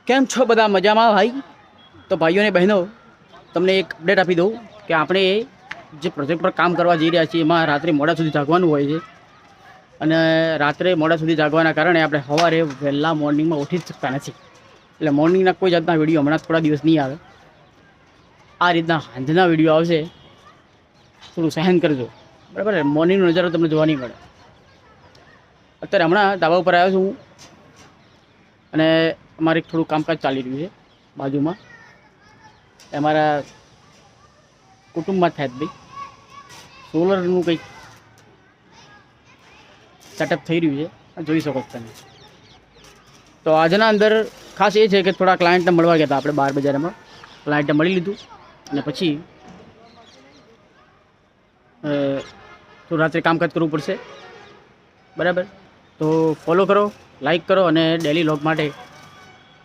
કેમ છો બધા મજામાં ભાઈ? તો ભાઈઓ અને બહેનો, તમને એક અપડેટ આપી દઉં કે આપણે જે પ્રોજેક્ટ પર કામ કરવા જઈ રહ્યા છીએ એમાં રાત્રે મોડા સુધી જાગવાનું હોય છે. અને રાત્રે મોડા સુધી જાગવાના કારણે આપણે સવારે વહેલા મોર્નિંગમાં ઉઠી જ શકતા નથી. એટલે મોર્નિંગના કોઈ જાતના વિડીયો હમણાં થોડા દિવસ નહીં આવે. આ રીતના સાંજના વિડીયો આવશે, થોડું સહન કરજો, બરાબર? મોર્નિંગનો નજારો તમને જોવા નહીં મળે. અત્યારે હમણાં ધાબા ઉપર આવ્યો છું હું, અને અમારે થોડું કામકાજ ચાલી રહ્યું છે બાજુમાં. અમારા કુટુંબમાં થાય ભાઈ સોલરનું કંઈક સેટઅપ થઈ રહ્યું છે, જોઈ શકો છો તમે. તો આજના અંદર ખાસ એ છે કે થોડા ક્લાયન્ટને મળવા ગયા હતા આપણે બહાર બજારમાં. ક્લાયન્ટને મળી લીધું અને પછી તો રાત્રે કામકાજ કરવું પડશે, બરાબર? તો ફોલો કરો, લાઈક કરો અને ડેલી લોગ માટે